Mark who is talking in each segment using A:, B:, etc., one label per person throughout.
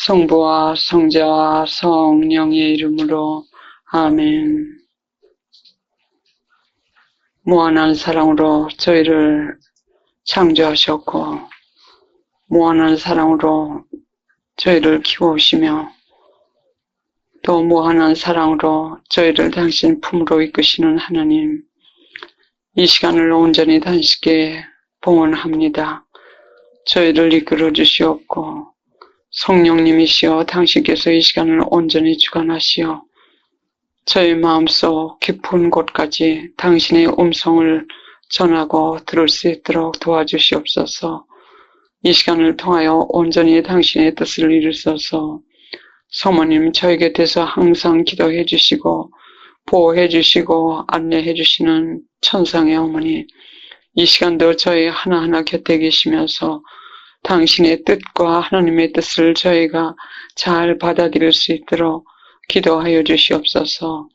A: 성부와 성자와 성령의 이름으로 아멘. 무한한 사랑으로 저희를 창조하셨고 무한한 사랑으로 저희를 키워오시며 또 무한한 사랑으로 저희를 당신 품으로 이끄시는 하나님, 이 시간을 온전히 당신께 봉헌합니다. 저희를 이끌어 주시옵고 성령님이시여 당신께서 이 시간을 온전히 주관하시어 저희 마음속 깊은 곳까지 당신의 음성을 전하고 들을 수 있도록 도와주시옵소서. 이 시간을 통하여 온전히 당신의 뜻을 이루소서. 사모님 저희 곁에서 항상 기도해 주시고 보호해 주시고 안내해 주시는 천상의 어머니, 이 시간도 저희 하나하나 곁에 계시면서 당신의 뜻과 하나님의 뜻을 저희가 잘 받아들일 수 있도록 기도하여 주시옵소서.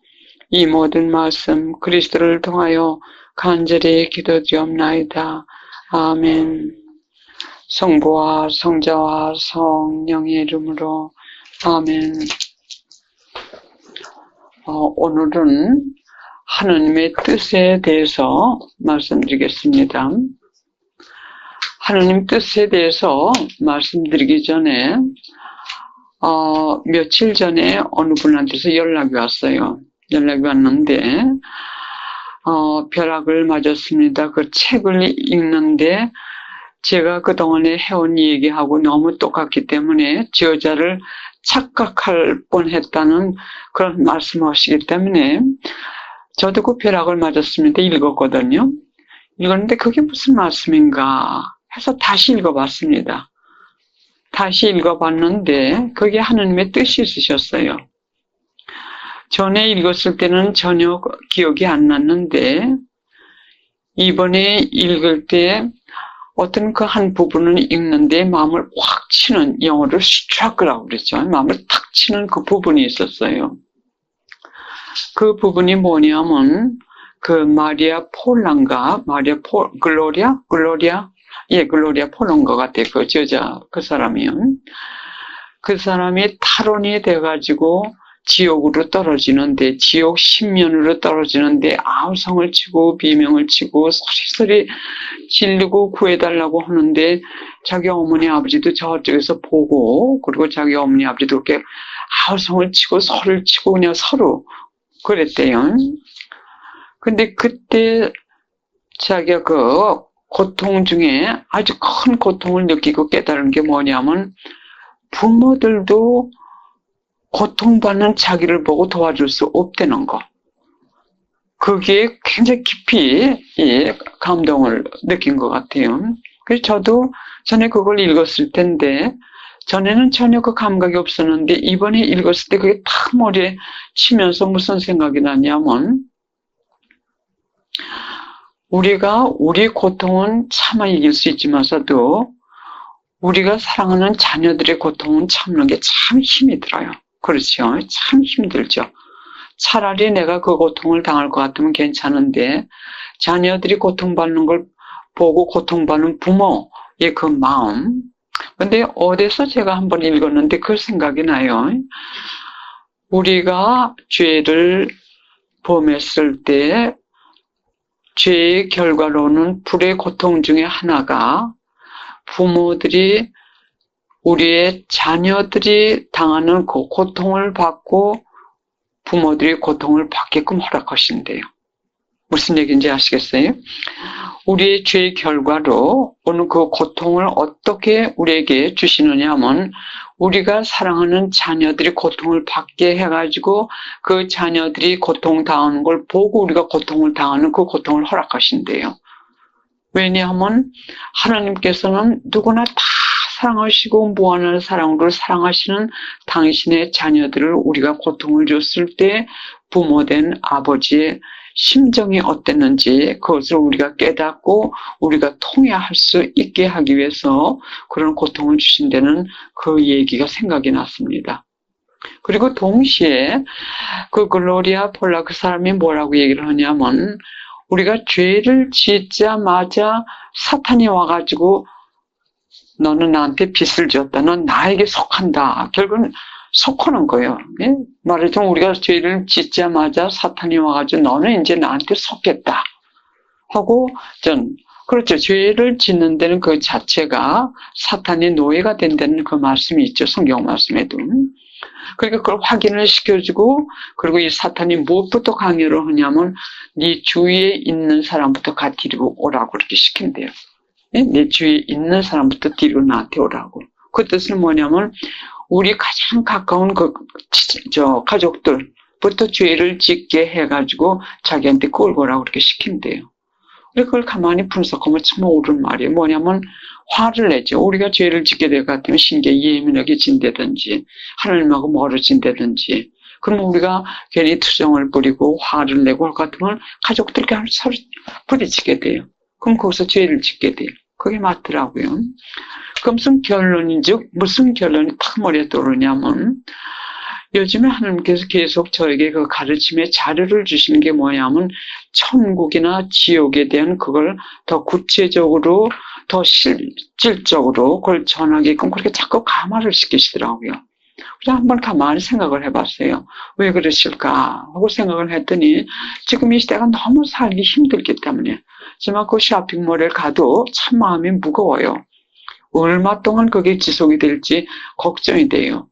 A: 이 모든 말씀 그리스도를 통하여 간절히 기도드리옵나이다. 아멘. 성부와 성자와 성령의 이름으로 아멘. 오늘은 하나님의 뜻에 대해서 말씀드리겠습니다. 하나님 뜻에 대해서 말씀드리기 전에 며칠 전에 어느 분한테서 연락이 왔어요. 연락이 왔는데 벼락을 맞았습니다. 그 책을 읽는데 제가 그동안에 해온 얘기하고 너무 똑같기 때문에 저자를 착각할 뻔했다는 그런 말씀하시기 때문에 저도 그 벼락을 맞았습니다. 읽었거든요. 읽었는데 그게 무슨 말씀인가 해서 다시 읽어봤습니다. 다시 읽어봤는데 그게 하나님의 뜻이 있으셨어요. 전에 읽었을 때는 전혀 기억이 안 났는데 이번에 읽을 때 어떤 그 한 부분을 읽는데 마음을 확 치는, 영어로 struck라고 그랬죠. 마음을 탁 치는 그 부분이 있었어요. 그 부분이 뭐냐면 그 마리아 폴란가, 글로리아 폴란 것 같아요. 그 저자, 그 사람이요. 그 사람이 탈원이 돼가지고 지옥으로 떨어지는데, 지옥 10년으로 떨어지는데 아우성을 치고 비명을 치고 소리소리 지르고 구해달라고 하는데 자기 어머니 아버지도 저쪽에서 보고, 그리고 자기 어머니 아버지도 그렇게 아우성을 치고 소리를 치고 그냥 서로 그랬대요. 근데 그때 자기가 그 고통 중에 아주 큰 고통을 느끼고 깨달은 게 뭐냐면 부모들도 고통받는 자기를 보고 도와줄 수 없다는 거. 그게 굉장히 깊이 감동을 느낀 것 같아요. 그래서 저도 전에 그걸 읽었을 텐데 전에는 전혀 그 감각이 없었는데 이번에 읽었을 때 그게 탁 머리에 치면서 무슨 생각이 나냐면 우리가 우리 고통은 참아 이길 수 있지만서도 우리가 사랑하는 자녀들의 고통은 참는 게 참 힘이 들어요. 그렇죠? 참 힘들죠. 차라리 내가 그 고통을 당할 것 같으면 괜찮은데 자녀들이 고통받는 걸 보고 고통받는 부모의 그 마음. 근데 어디서 제가 한번 읽었는데 그 생각이 나요. 우리가 죄를 범했을 때 죄의 결과로는 불의 고통 중에 하나가 부모들이 우리의 자녀들이 당하는 그 고통을 받고 부모들이 고통을 받게끔 허락하신대요. 무슨 얘기인지 아시겠어요? 우리의 죄의 결과로 오는 그 고통을 어떻게 우리에게 주시느냐 하면 우리가 사랑하는 자녀들이 고통을 받게 해가지고 그 자녀들이 고통당하는 걸 보고 우리가 고통을 당하는 그 고통을 허락하신대요. 왜냐하면 하나님께서는 누구나 다 사랑하시고 무한한 사랑으로 사랑하시는 당신의 자녀들을 우리가 고통을 줬을 때 부모된 아버지의 심정이 어땠는지 그것을 우리가 깨닫고 우리가 통해할 수 있게 하기 위해서 그런 고통을 주신 데는 그 얘기가 생각이 났습니다. 그리고 동시에 그 글로리아 폴라 그 사람이 뭐라고 얘기를 하냐면 우리가 죄를 짓자마자 사탄이 와가지고 너는 나한테 빚을 졌다. 넌 나에게 속한다. 결국은 속하는 거예요. 예? 말하자면 우리가 죄를 짓자마자 사탄이 와가지고 너는 이제 나한테 속겠다 하고 그렇죠. 죄를 짓는 데는 그 자체가 사탄의 노예가 된다는 그 말씀이 있죠. 성경 말씀에도. 그러니까 그걸 확인을 시켜주고, 그리고 이 사탄이 무엇부터 강요를 하냐면 네 주위에 있는 사람부터 데리고 오라고 그렇게 시킨대요. 내 주위에 있는 사람부터 데리고 나한테 오라고. 그 뜻은 뭐냐면 우리 가장 가까운 가족들부터 죄를 짓게 해가지고 자기한테 끌고 오라고 그렇게 시킨대요. 그걸 가만히 분석하면 참 옳은 말이에요. 뭐냐면 화를 내죠. 우리가 죄를 짓게 될 것 같으면 신경이 예민하게 진다든지 하나님하고 멀어진다든지, 그럼 우리가 괜히 투정을 부리고 화를 내고 할 것 같으면 가족들과 서로 부딪히게 돼요. 그럼 거기서 죄를 짓게 돼요. 그게 맞더라고요. 그럼 무슨 결론이 탁 머리에 떠오르냐면, 요즘에 하나님께서 계속 저에게 그 가르침의 자료를 주시는 게 뭐냐면 천국이나 지옥에 대한 그걸 더 구체적으로 더 실질적으로 그걸 전하게끔 그렇게 자꾸 감화를 시키시더라고요. 그래서 한번 가만히 생각을 해봤어요. 왜 그러실까 하고 생각을 했더니 지금 이 시대가 너무 살기 힘들기 때문에, 하지만 그 쇼핑몰에 가도 참 마음이 무거워요. 얼마 동안 그게 지속이 될지 걱정이 돼요.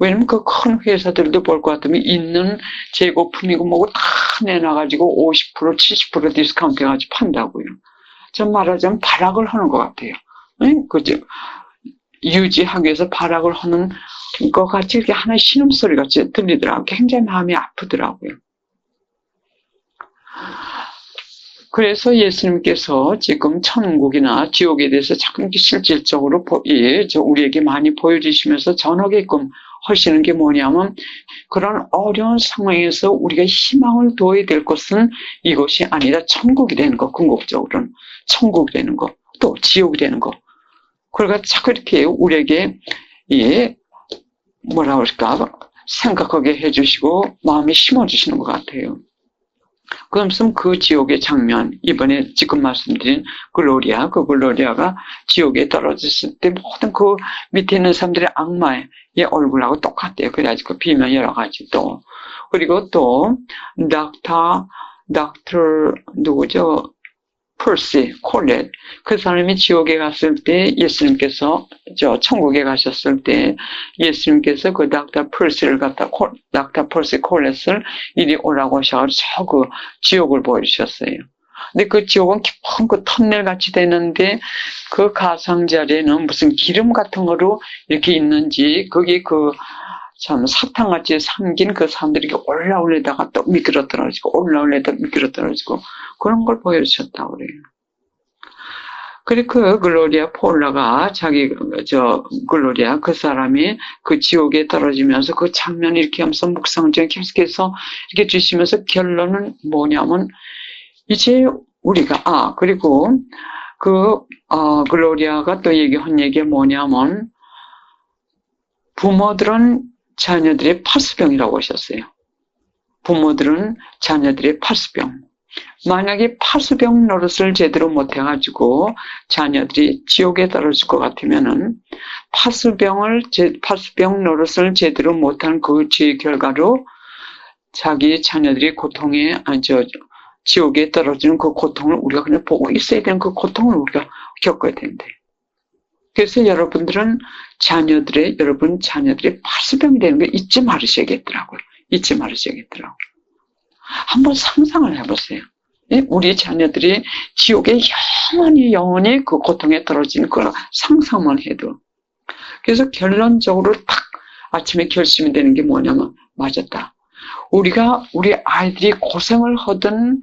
A: 왜냐면 그 큰 회사들도 볼 것 같으면 있는 재고품이고 뭐고 다 내놔가지고 50%, 70% 디스카운트 해가지고 판다고요. 전 말하자면 발악을 하는 것 같아요. 그죠? 유지하기 위해서 발악을 하는 것 같이 이렇게 하나의 신음소리 같이 들리더라고요. 굉장히 마음이 아프더라고요. 그래서 예수님께서 지금 천국이나 지옥에 대해서 자꾸 실질적으로 우리에게 많이 보여주시면서 전하게끔 하시는 게 뭐냐면, 그런 어려운 상황에서 우리가 희망을 둬야 될 것은 이것이 아니라 천국이 되는 거, 궁극적으로는 천국이 되는 거, 또 지옥이 되는 거. 그러니까 자꾸 이렇게 우리에게 뭐라 그럴까 생각하게 해주시고 마음에 심어주시는 것 같아요. 그럼 그 지옥의 장면, 이번에 지금 말씀드린 그 글로리아가 지옥에 떨어졌을 때 모든 그 밑에 있는 사람들의 악마의 얼굴하고 똑같대요. 그래가지고 비명 여러 가지 또. 그리고 또, 누구죠? 퍼시 콜렛. 그 사람이 지옥에 갔을 때 예수님께서, 천국에 가셨을 때 예수님께서 그 닥터 퍼시 콜렛을 이리 오라고 하셔가지고 그 지옥을 보여주셨어요. 근데 그 지옥은 깊은 그 터널 같이 되는데 그 가상자리에는 무슨 기름 같은 거로 이렇게 있는지, 거기 참 사탕같이 생긴 그 사람들이 올라올려다가 또 미끄러 떨어지고 올라올려다가 미끄러 떨어지고 그런 걸 보여주셨다고 그래요. 그리고 그 글로리아 폴라가 글로리아 그 사람이 그 지옥에 떨어지면서 그 장면을 이렇게 하면서 묵상 중에 계속해서 이렇게 주시면서 결론은 뭐냐면, 이제 우리가 그리고 글로리아가 또 얘기한 얘기가 뭐냐면, 부모들은 자녀들의 파수병이라고 하셨어요. 부모들은 자녀들의 파수병. 만약에 파수병 노릇을 제대로 못해가지고 자녀들이 지옥에 떨어질 것 같으면은 파수병 노릇을 제대로 못한 그 죄의 결과로 자기 자녀들이 지옥에 떨어지는 그 고통을 우리가 그냥 보고 있어야 되는 그 고통을 우리가 겪어야 된대요. 그래서 여러분 자녀들의 파수병이 되는 걸 잊지 말으셔야겠더라고요. 한번 상상을 해보세요. 우리 자녀들이 지옥에 영원히 그 고통에 떨어지는 걸 상상만 해도. 그래서 결론적으로 딱 아침에 결심이 되는 게 뭐냐면, 맞았다. 우리 아이들이 고생을 하든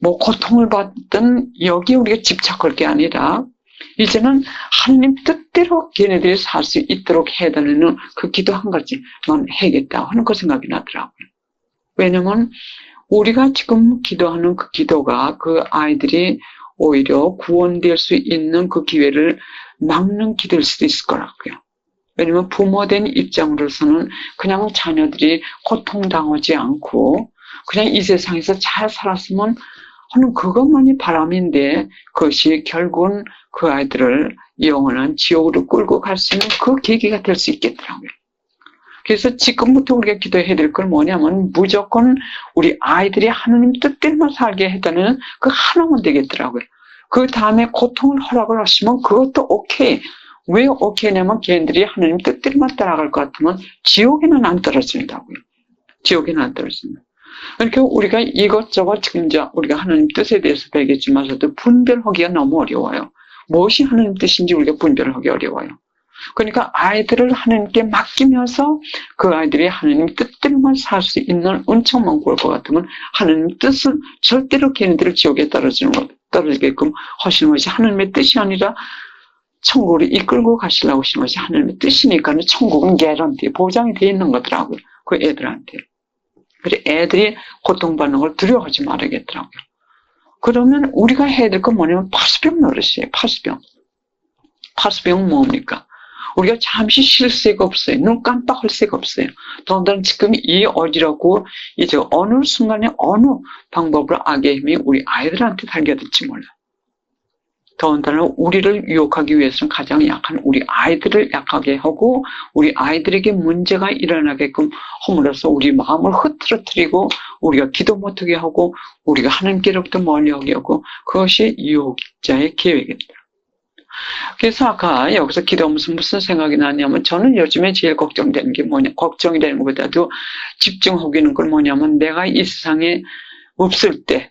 A: 고통을 받든 여기에 우리가 집착할 게 아니라 이제는 하나님 뜻대로 걔네들이 살 수 있도록 해달라는 그 기도 한 가지만 해야겠다 하는 그 생각이 나더라고요. 왜냐면 우리가 지금 기도하는 그 기도가 그 아이들이 오히려 구원될 수 있는 그 기회를 막는 기도일 수도 있을 거라고요. 왜냐면 부모된 입장으로서는 그냥 자녀들이 고통당하지 않고 그냥 이 세상에서 잘 살았으면 하는 그것만이 바람인데 그것이 결국은 그 아이들을 영원한 지옥으로 끌고 갈 수 있는 그 계기가 될 수 있겠더라고요. 그래서 지금부터 우리가 기도해야 될 건 뭐냐면 무조건 우리 아이들이 하나님 뜻대로만 살게 해달라는 그 하나만 되겠더라고요. 그 다음에 고통을 허락을 하시면 그것도 오케이. 왜 오케이냐면 걔네들이 하나님 뜻대로만 따라갈 것 같으면 지옥에는 안 떨어진다고요. 지옥에는 안 떨어진다. 그러니까 우리가 이것저것 지금 이제 우리가 하나님 뜻에 대해서 배우겠지만서도 분별하기가 너무 어려워요. 무엇이 하나님 뜻인지 우리가 분별하기 어려워요. 그러니까 아이들을 하나님께 맡기면서 그 아이들이 하나님 뜻대로만 살 수 있는 은총만 구할 것 같으면 하나님 뜻은 절대로 걔네들을 지옥에 떨어지게끔 하시는 것이 하나님의 뜻이 아니라 천국으로 이끌고 가시려고 하시는 것이 하나님의 뜻이니까는 천국은 개런티 보장이 되어 있는 거더라고요. 그 애들한테. 그래 애들이 고통받는 걸 두려워하지 말아야겠더라고요. 그러면 우리가 해야 될 건 뭐냐면 파수병 노릇이에요. 파수병. 파수병은 뭡니까? 우리가 잠시 쉴 새가 없어요. 눈 깜빡할 새가 없어요. 더군다나 지금 이 어디라고 이제 어느 순간에 어느 방법으로 악의 힘이 우리 아이들한테 달겨들지 몰라. 더군다나 우리를 유혹하기 위해서는 가장 약한 우리 아이들을 약하게 하고 우리 아이들에게 문제가 일어나게끔 허물어서 우리 마음을 흐트러뜨리고 우리가 기도 못하게 하고 우리가 하나님께로부터 멀리하게 하고 그것이 유혹자의 계획입니다. 그래서 아까 여기서 기도하면서 무슨 생각이 나냐면 저는 요즘에 제일 걱정되는 게 뭐냐, 걱정이 되는 것보다도 집중하기는 걸 뭐냐면 내가 이 세상에 없을 때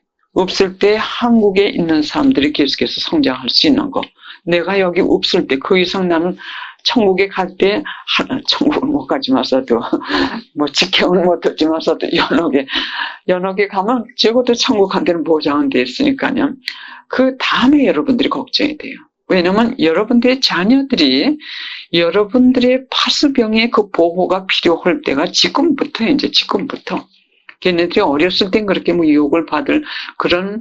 A: 한국에 있는 사람들이 계속해서 성장할 수 있는 거. 내가 여기 없을 때 그 이상 나는 천국에 갈 때 천국을 못 가지마서도 뭐 직행은 못 하지마서도 연옥에 가면 적어도 천국 한 데는 보장은 돼 있으니까요. 그 다음에 여러분들이 걱정이 돼요. 왜냐면 여러분들의 자녀들이 여러분들의 파수병의 그 보호가 필요할 때가 지금부터 걔네들이 어렸을 땐 그렇게 뭐 유혹을 받을 그런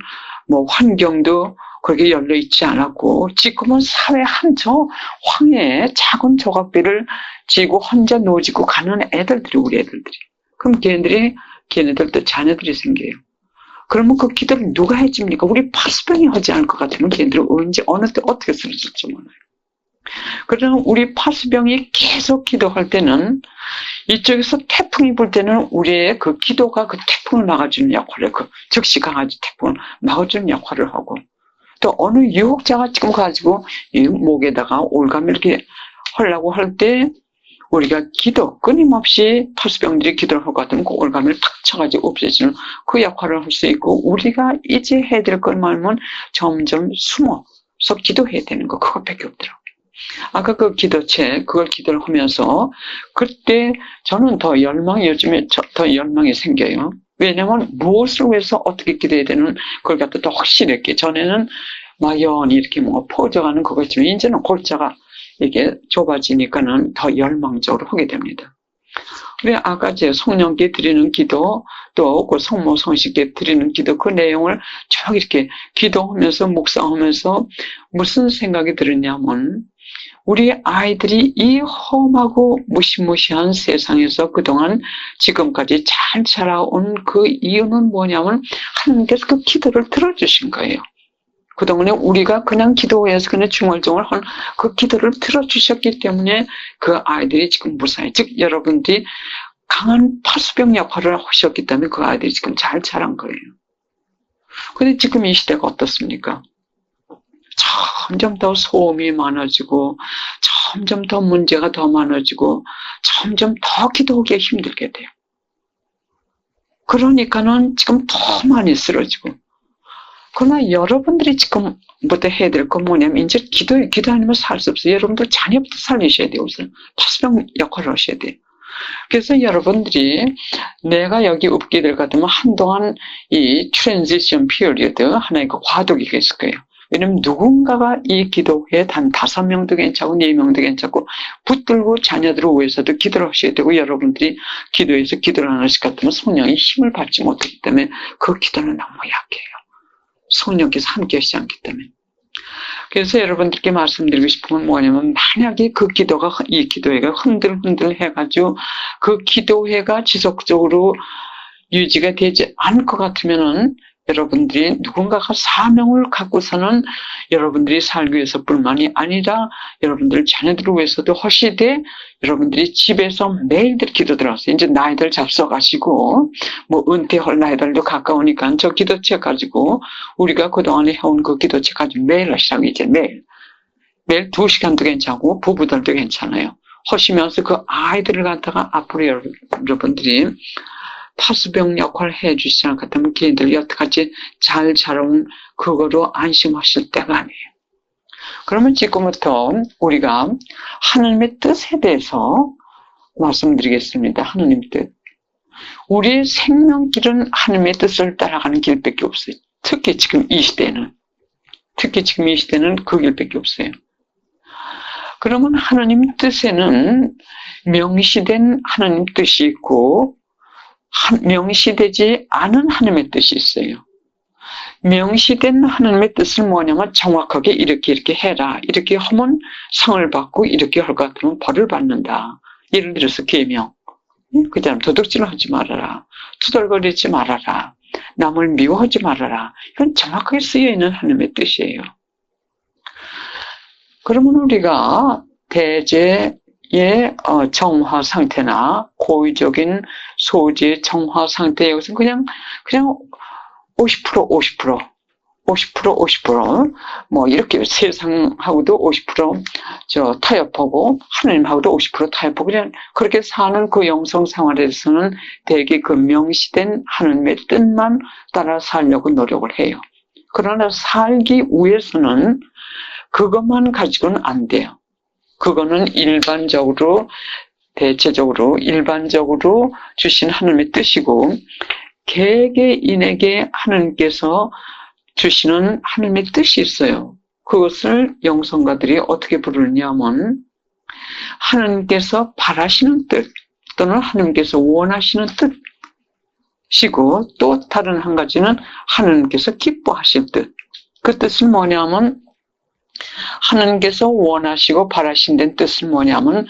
A: 뭐 환경도 그렇게 열려 있지 않았고 지금은 사회 한 저 황해에 작은 조각비를 지고 혼자 노지고 가는 애들들이 우리 애들들이. 그럼 걔네들도 자녀들이 생겨요. 그러면 그 기도를 누가 해줍니까? 우리 파수병이 하지 않을 것 같으면 걔네들은 언제 어느 때 어떻게 쓰러질지 몰라요. 그러나 우리 파수병이 계속 기도할 때는 이쪽에서 태풍이 불 때는 우리의 그 기도가 그 태풍을 막아주는 역할을 즉시 강아지 태풍을 막아주는 역할을 하고 또 어느 유혹자가 지금 가지고 이 목에다가 올가미 이렇게 하려고 할 때 우리가 끊임없이 파수병들이 기도를 할 것 같으면 그 올가미를 탁 쳐가지고 없애주는 그 역할을 할 수 있고 우리가 이제 해야 될 걸 말하면 점점 숨어서 기도해야 되는 거 그것밖에 없더라고요. 아까 그 그걸 기도를 하면서 그때 저는 요즘에 더 열망이 생겨요. 왜냐면 무엇을 위해서 어떻게 기도해야 되는 그걸 갖다 더 확실하게 전에는 막연히 이렇게 뭔가 퍼져가는 그거지만 이제는 골자가 이게 좁아지니까는 더 열망적으로 하게 됩니다. 그래 아까 제 성령께 드리는 기도 또 그 성모 성식께 드리는 기도 그 내용을 쭉 이렇게 기도하면서 묵상하면서 무슨 생각이 들었냐면 우리 아이들이 이 험하고 무시무시한 세상에서 그동안 지금까지 잘 자라온 그 이유는 뭐냐면 하나님께서 그 기도를 들어주신 거예요. 그동안에 우리가 그냥 기도해서 그냥 중얼중얼한 그 기도를 들어주셨기 때문에 그 아이들이 지금 무사히 즉 여러분들이 강한 파수병 역할을 하셨기 때문에 그 아이들이 지금 잘 자란 거예요. 그런데 지금 이 시대가 어떻습니까? 점점 더 소음이 많아지고 점점 더 문제가 더 많아지고 점점 더 기도하기가 힘들게 돼요. 그러니까는 지금 더 많이 쓰러지고 그러나 여러분들이 지금부터 해야 될 건 뭐냐면 이제 기도 아니면 살 수 없어요. 여러분들 자녀부터 살리셔야 돼요. 우선 파수병 역할을 하셔야 돼요. 그래서 여러분들이 내가 여기 없게 될 것 같으면 한동안 이 트랜지션 피리어드 하나의 그 과도기가 있을 거예요. 왜냐면 누군가가 이 기도회에 단 5명도 괜찮고 4명도 괜찮고 붙들고 자녀들을 위해서도 기도를 하셔야 되고 여러분들이 기도해서 기도를 하나씩 같으면 성령의 힘을 받지 못하기 때문에 그 기도는 너무 약해요. 성령께서 함께 하시지 않기 때문에. 그래서 여러분들께 말씀드리고 싶은 건 뭐냐면 만약에 이 기도회가 흔들흔들 해가지고 그 기도회가 지속적으로 유지가 되지 않을 것 같으면은 여러분들이 누군가가 사명을 갖고서는 여러분들이 살기 위해서뿐만이 아니라 여러분들 자녀들을 위해서도 하시되 여러분들이 집에서 매일들 기도 들어가세요. 이제 나이들 잡숴가시고 뭐 은퇴할 나이들도 가까우니까 저 기도책 가지고 우리가 그동안에 해온 그 기도책 가지고 매일 하시라고 이제 매일 2시간도 괜찮고 부부들도 괜찮아요. 하시면서 그 아이들을 갖다가 앞으로 여러분들이 파수병 역할을 해주시지 않을 것 같으면 걔네들 여태까지 잘 자라온 그거로 안심하실 때가 아니에요. 그러면 지금부터 우리가 하나님의 뜻에 대해서 말씀드리겠습니다. 하나님 뜻. 우리의 생명길은 하나님의 뜻을 따라가는 길밖에 없어요. 특히 지금 이 시대는 그 길밖에 없어요. 그러면 하나님 뜻에는 명시된 하나님 뜻이 있고 명시되지 않은 하나님의 뜻이 있어요. 명시된 하나님의 뜻은 뭐냐면 정확하게 이렇게 해라. 이렇게 하면 상을 받고 이렇게 할 것 같으면 벌을 받는다. 예를 들어서 계명. 그 다음 도둑질을 하지 말아라. 투덜거리지 말아라. 남을 미워하지 말아라. 이건 정확하게 쓰여있는 하나님의 뜻이에요. 그러면 우리가 대제의 정화 상태나 고의적인 소지의 정화 상태 여기서 그냥 50% 뭐 이렇게 세상하고도 50% 타협하고 하나님하고도 50% 타협하고 그냥 그렇게 사는 그 영성 생활에서는 대개 그 명시된 하나님의 뜻만 따라 살려고 노력을 해요. 그러나 살기 위해서는 그것만 가지고는 안 돼요. 그거는 대체적으로 일반적으로 주신 하나님의 뜻이고 개개인에게 하나님께서 주시는 하나님의 뜻이 있어요. 그것을 영성가들이 어떻게 부르냐면 하나님께서 바라시는 뜻 또는 하나님께서 원하시는 뜻이고 또 다른 한 가지는 하나님께서 기뻐하실 뜻. 그 뜻은 뭐냐면 하나님께서 원하시고 바라신다는 뜻은 뭐냐면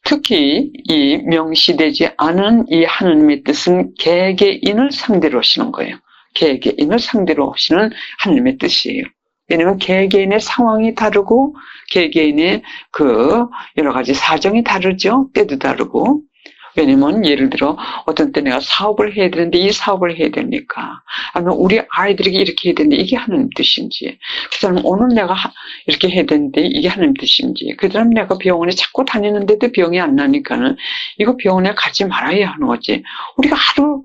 A: 특히 이 명시되지 않은 이 하나님의 뜻은 개개인을 상대로 하시는 거예요. 개개인을 상대로 하시는 하나님의 뜻이에요. 왜냐하면 개개인의 상황이 다르고 개개인의 그 여러 가지 사정이 다르죠. 때도 다르고. 왜냐면 예를 들어 어떤 때 내가 사업을 해야 되는데 이 사업을 해야 됩니까? 아니면 우리 아이들에게 이렇게 해야 되는데 이게 하나님 뜻인지, 그 다음 오늘 내가 이렇게 해야 되는데 이게 하나님 뜻인지, 그 다음 내가 병원에 자꾸 다니는데도 병이 안 나니까는 이거 병원에 가지 말아야 하는 거지. 우리가 하루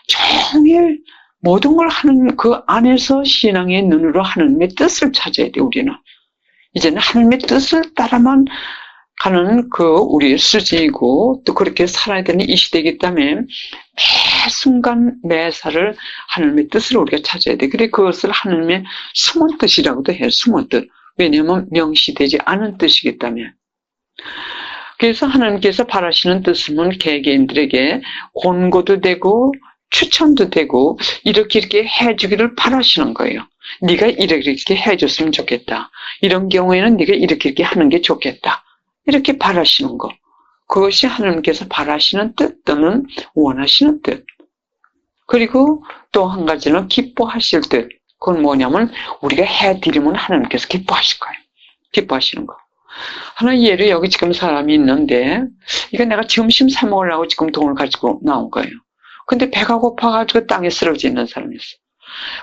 A: 종일 모든 걸 하는 그 안에서 신앙의 눈으로 하나님의 뜻을 찾아야 돼. 우리는 이제는 하나님의 뜻을 따라만 가는 그 우리의 수지이고 또 그렇게 살아야 되는 이 시대이기 때문에 매 순간 매사를 하나님의 뜻을 우리가 찾아야 돼. 그래 그것을 하나님의 숨은 뜻이라고도 해요. 숨은 뜻. 왜냐하면 명시되지 않은 뜻이기 때문에. 그래서 하나님께서 바라시는 뜻은 개개인들에게 권고도 되고 추천도 되고 이렇게 해주기를 바라시는 거예요. 네가 이렇게 해줬으면 좋겠다. 이런 경우에는 네가 이렇게 하는 게 좋겠다. 이렇게 바라시는 거. 그것이 하나님께서 바라시는 뜻 또는 원하시는 뜻. 그리고 또 한 가지는 기뻐하실 뜻. 그건 뭐냐면 우리가 해드리면 하나님께서 기뻐하실 거예요. 기뻐하시는 거. 하나 예를 여기 지금 사람이 있는데 이거 내가 점심 사 먹으려고 지금 돈을 가지고 나온 거예요. 근데 배가 고파가지고 땅에 쓰러져 있는 사람이 있어.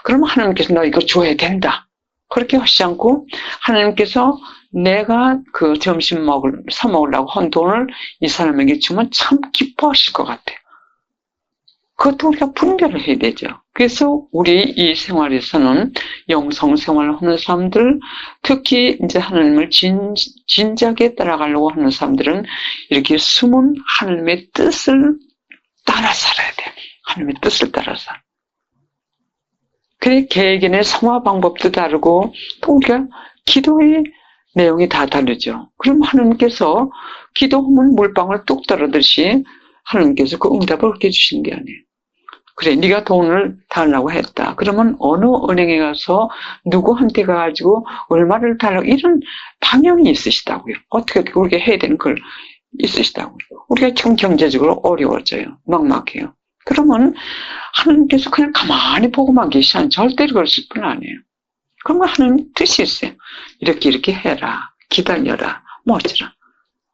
A: 그러면 하나님께서 너 이거 줘야 된다. 그렇게 하시지 않고 하나님께서 내가 그 점심 사 먹으려고 한 돈을 이 사람에게 주면 참 기뻐하실 것 같아요. 그것도 우리가 분별을 해야 되죠. 그래서 우리 이 생활에서는 영성 생활을 하는 사람들, 특히 이제 하나님을 진작에 따라가려고 하는 사람들은 이렇게 숨은 하나님의 뜻을 따라 살아야 돼요. 하나님의 뜻을 따라서. 그래 개개인의 성화 방법도 다르고 또 우리가 기도의 내용이 다 다르죠. 그럼 하나님께서 기도하면 물방울 뚝 떨어듯이 하나님께서 그 응답을 그렇게 주신 게 아니에요. 그래 네가 돈을 달라고 했다. 그러면 어느 은행에 가서 누구한테 가가지고 얼마를 달라고 이런 방향이 있으시다고요. 어떻게 우리가 해야 되는 걸 있으시다고요. 우리가 지금 경제적으로 어려워져요. 막막해요. 그러면 하나님께서 그냥 가만히 보고만 계시면 절대로 그러실 분 아니에요. 그러면 하나님 뜻이 있어요. 이렇게 해라. 기다려라. 뭐 어쩌라.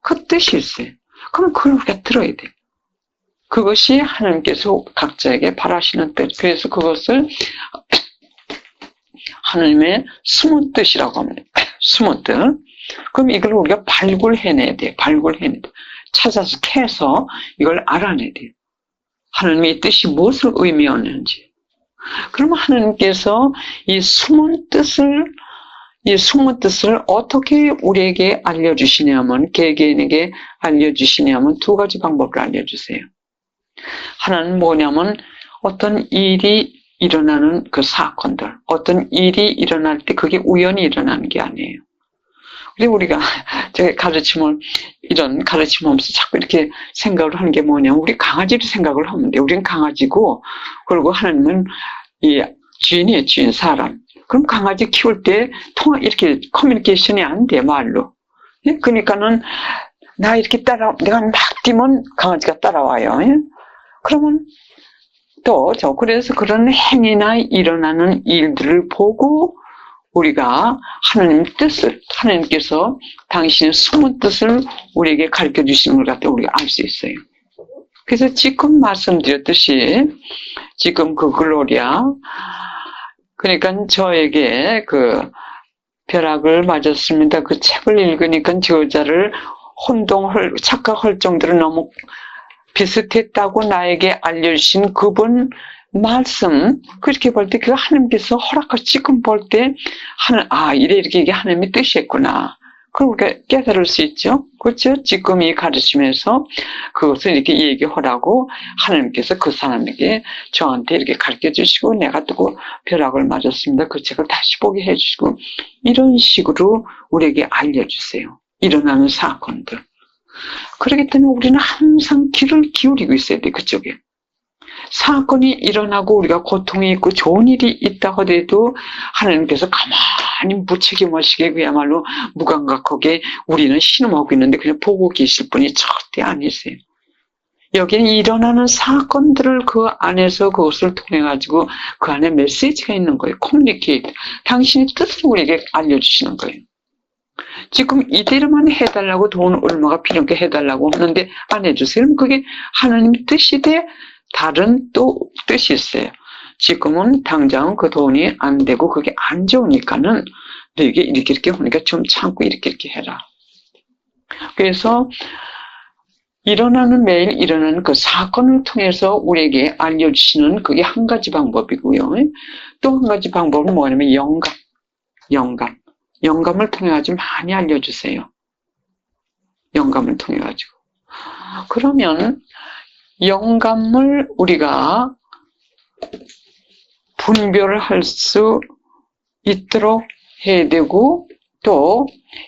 A: 그 뜻이 있어요. 그럼 그걸 우리가 들어야 돼요. 그것이 하나님께서 각자에게 바라시는 뜻. 그래서 그것을 하나님의 숨은 뜻이라고 합니다. 숨은 뜻. 그럼 이걸 우리가 발굴해내야 돼요. 발굴해내야 돼요. 찾아서 캐서 이걸 알아내야 돼요. 하나님의 뜻이 무엇을 의미하는지. 그러면 하나님께서 이 숨은 뜻을 어떻게 우리에게 알려주시냐면, 개개인에게 알려주시냐면 두 가지 방법을 알려주세요. 하나는 뭐냐면 어떤 일이 일어나는 그 사건들, 어떤 일이 일어날 때 그게 우연히 일어나는 게 아니에요. 그리고 우리가 제가 이런 가르침 하면서 자꾸 이렇게 생각을 하는 게 뭐냐면, 우리 강아지를 생각을 하면 돼. 우리는 강아지고, 그리고 하나님은 이 주인이에요, 주인, 사람. 그럼 강아지 키울 때 이렇게 커뮤니케이션이 안 돼, 말로. 예? 그러니까는 내가 막 뛰면 강아지가 따라와요. 예? 그러면 그래서 그런 행위나 일어나는 일들을 보고 우리가 하나님께서 당신의 숨은 뜻을 우리에게 가르쳐 주시는 걸 갖다 우리가 알 수 있어요. 그래서 지금 말씀드렸듯이, 지금 그 글로리아, 그러니까 저에게 그 벼락을 맞았습니다. 그 책을 읽으니까 저자를 착각할 정도로 너무 비슷했다고 나에게 알려주신 그분 말씀, 그렇게 볼 때, 그 하나님께서 허락하시, 지금 볼 때, 이게 하나님의 뜻이었구나. 그걸 우리가 깨달을 수 있죠? 그렇죠? 지금 이 가르치면서 그것을 이렇게 얘기하라고 하나님께서 그 사람에게 저한테 이렇게 가르쳐 주시고, 내가 또 벼락을 맞았습니다. 그 책을 다시 보게 해주시고, 이런 식으로 우리에게 알려주세요. 일어나는 사건들. 그렇기 때문에 우리는 항상 귀를 기울이고 있어야 돼, 그쪽에. 사건이 일어나고 우리가 고통이 있고 좋은 일이 있다 하더라도 하나님께서 가만히 무책임하시게 그야말로 무감각하게 우리는 신음하고 있는데 그냥 보고 계실 분이 절대 아니세요. 여기는 일어나는 사건들을 그 안에서 그것을 통해 가지고 그 안에 메시지가 있는 거예요. 커뮤니케이트. 당신의 뜻을 우리에게 알려주시는 거예요. 지금 이대로만 해달라고 돈 얼마가 필요하게 해달라고 하는데 안 해주세요. 그럼 그게 하나님의 뜻이 돼? 다른 또 뜻이 있어요. 지금은 당장 그 돈이 안 되고 그게 안 좋으니까는 너에게 이렇게 하니까 좀 참고 이렇게 해라. 그래서 매일 일어나는 그 사건을 통해서 우리에게 알려주시는 그게 한 가지 방법이고요. 또 한 가지 방법은 뭐냐면 영감을 통해 가지고 많이 알려주세요. 영감을 통해 가지고. 그러면 영감을 우리가 분별할 수 있도록 해야 되고, 또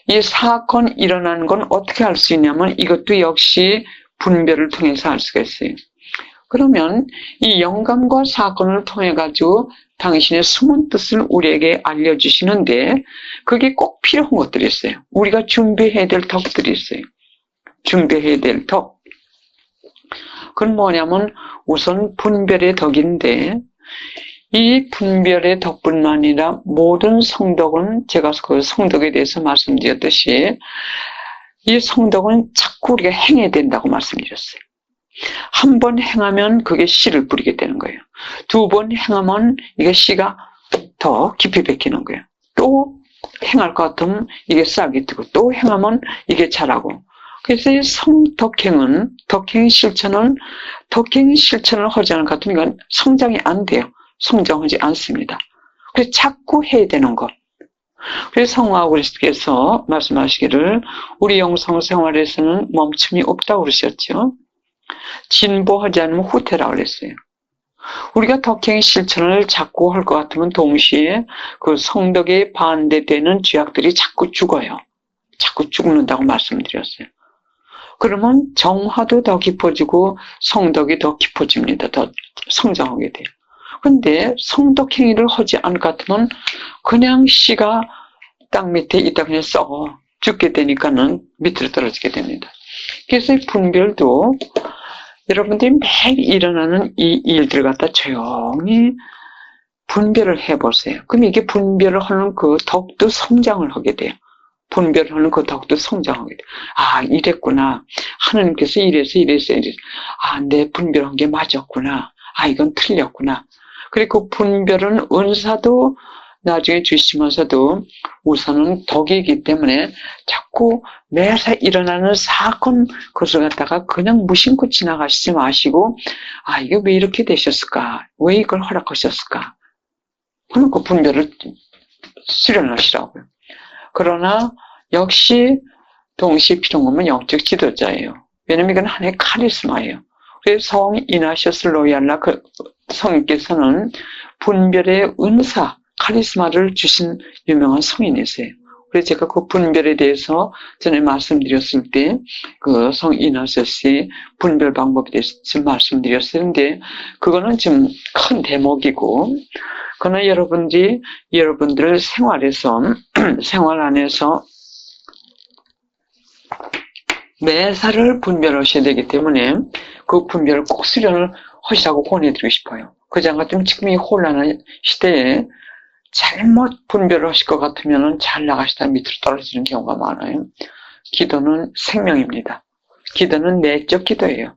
A: 이 사건 일어나는 건 어떻게 알 수 있냐면 이것도 역시 분별을 통해서 알 수가 있어요. 그러면 이 영감과 사건을 통해 가지고 당신의 숨은 뜻을 우리에게 알려주시는데 그게 꼭 필요한 것들이 있어요. 우리가 준비해야 될 덕들이 있어요. 준비해야 될 덕. 그건 뭐냐면 우선 분별의 덕인데, 이 분별의 덕뿐만 아니라 모든 성덕은, 제가 그 성덕에 대해서 말씀드렸듯이 이 성덕은 자꾸 우리가 행해야 된다고 말씀드렸어요. 한 번 행하면 그게 씨를 뿌리게 되는 거예요. 두 번 행하면 이게 씨가 더 깊이 박히는 거예요. 또 행할 것 같으면 이게 싹이 트고, 또 행하면 이게 자라고. 그래서 이 덕행 실천을 하지 않을 것 같으면 이건 성장이 안 돼요. 성장하지 않습니다. 그래서 자꾸 해야 되는 것. 그래서 성화하고께서 말씀하시기를 우리 영성 생활에서는 멈춤이 없다고 그러셨죠. 진보하지 않으면 후퇴라고 그랬어요. 우리가 덕행 실천을 자꾸 할 것 같으면 동시에 그 성덕에 반대되는 죄악들이 자꾸 죽어요. 자꾸 죽는다고 말씀드렸어요. 그러면 정화도 더 깊어지고 성덕이 더 깊어집니다. 더 성장하게 돼요. 그런데 성덕 행위를 하지 않을 것 같으면 그냥 씨가 땅 밑에 있다 그냥 썩어 죽게 되니까는 밑으로 떨어지게 됩니다. 그래서 이 분별도 여러분들이 매일 일어나는 이 일들 갖다 조용히 분별을 해보세요. 그럼 이게 분별을 하는 그 덕도 성장을 하게 돼요. 분별을 하는 그 덕도 성장하게 돼요. 아, 이랬구나. 하나님께서 이래서. 아, 내 분별한 게 맞았구나. 아, 이건 틀렸구나. 그리고 그 분별은 은사도 나중에 주시면서도 우선은 덕이기 때문에 자꾸 매사 일어나는 사건 그것을 갖다가 그냥 무심코 지나가시지 마시고, 아, 이게 왜 이렇게 되셨을까? 왜 이걸 허락하셨을까? 하는 그 분별을 수련하시라고요. 그러나 역시 동시에 필요한 것은 영적 지도자예요. 왜냐면 이건 하나의 카리스마예요. 그래서 성 이나시오스 로얄라 그 성님께서는 분별의 은사, 카리스마를 주신 유명한 성인이세요. 그래서 제가 그 분별에 대해서 전에 말씀드렸을 때 그 성 이나시오스의 분별 방법에 대해서 지금 말씀드렸었는데 그거는 지금 큰 대목이고, 그러나 여러분들 생활에서 생활 안에서 매사를 분별하셔야 되기 때문에 그 분별을 꼭 수련을 하시라고 권해드리고 싶어요. 그장 같으면 지금 이 혼란한 시대에 잘못 분별을 하실 것 같으면 잘 나가시다 밑으로 떨어지는 경우가 많아요. 기도는 생명입니다. 기도는 내적 기도예요.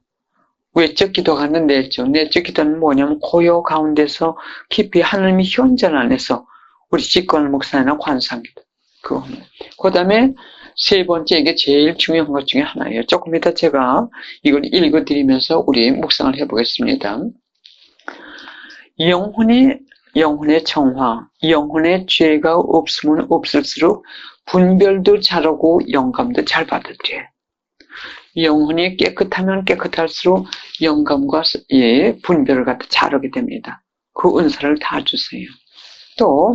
A: 외적 기도가 아니라 내적 기도는 뭐냐면 고요 가운데서 깊이 하나님의 현존 안에서 우리 직관 목사나 관상기도. 그 다음에 세 번째, 이게 제일 중요한 것 중에 하나예요. 조금 이따 제가 이걸 읽어드리면서 우리 묵상을 해보겠습니다. 영혼의 정화, 영혼의 죄가 없으면 없을수록 분별도 잘하고 영감도 잘 받아들여요. 영혼이 깨끗하면 깨끗할수록 영감과 분별을 갖다 잘하게 됩니다. 그 은사를 다 주세요. 또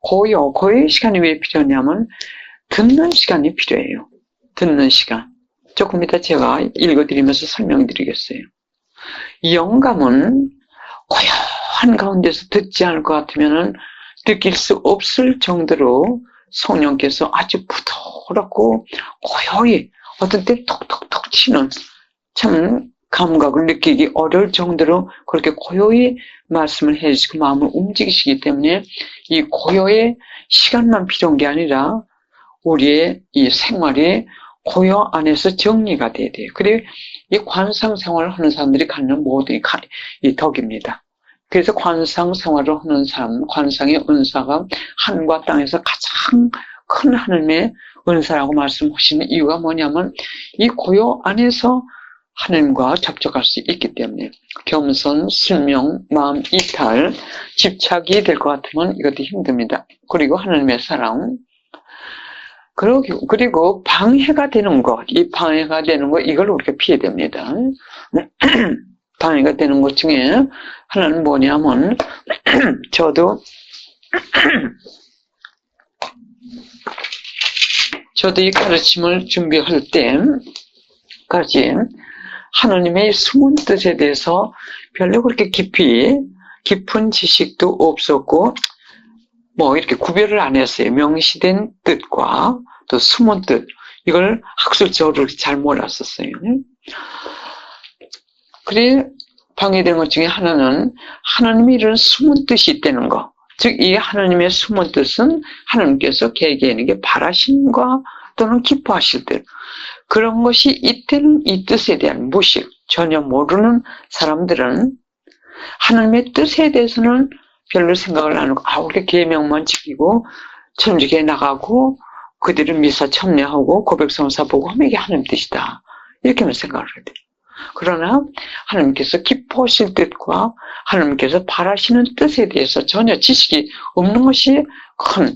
A: 고요의 시간이 왜 필요하냐면 듣는 시간이 필요해요. 듣는 시간. 조금 이따 제가 읽어드리면서 설명드리겠어요. 영감은 고요한 가운데서 듣지 않을 것 같으면 느낄 수 없을 정도로 성령께서 아주 부드럽고 고요히 어떤 때 톡톡톡 치는 참 감각을 느끼기 어려울 정도로 그렇게 고요히 말씀을 해주시고 마음을 움직이시기 때문에 이 고요의 시간만 필요한 게 아니라 우리의 이 생활이 고요 안에서 정리가 돼야 돼요. 그리고 이 관상 생활을 하는 사람들이 갖는 모든 이 덕입니다. 그래서 관상 생활을 하는 사람, 관상의 은사가 하늘과 땅에서 가장 큰 하나님의 은사라고 말씀하시는 이유가 뭐냐면 이 고요 안에서 하나님과 접촉할 수 있기 때문에 겸손, 순명, 마음 이탈, 집착이 될 것 같으면 이것도 힘듭니다. 그리고 하나님의 사랑, 그리고 방해가 되는 것, 이 방해가 되는 것, 이걸 우리가 피해야 됩니다. 방해가 되는 것 중에 하나는 뭐냐면 저도 이 가르침을 준비할 때까지 하나님의 숨은 뜻에 대해서 별로 그렇게 깊은 지식도 없었고, 뭐 이렇게 구별을 안 했어요. 명시된 뜻과 또 숨은 뜻, 이걸 학술적으로 잘 몰랐었어요. 그래 방해된 것 중에 하나는 하나님이 이런 숨은 뜻이 있다는 거. 즉, 이 하나님의 숨은 뜻은 하나님께서 개개인에게 바라심과 또는 기뻐하실 뜻. 그런 것이 이때는 이 뜻에 대한 무식, 전혀 모르는 사람들은 하나님의 뜻에 대해서는 별로 생각을 안 하고, 우리 계명만 지키고 천주교에 나가고 그들은 미사 참여하고 고백성사 보고 하면 이게 하나님 뜻이다. 이렇게만 생각을 해야 돼요. 그러나 하나님께서 기뻐하실 뜻과 하나님께서 바라시는 뜻에 대해서 전혀 지식이 없는 것이 큰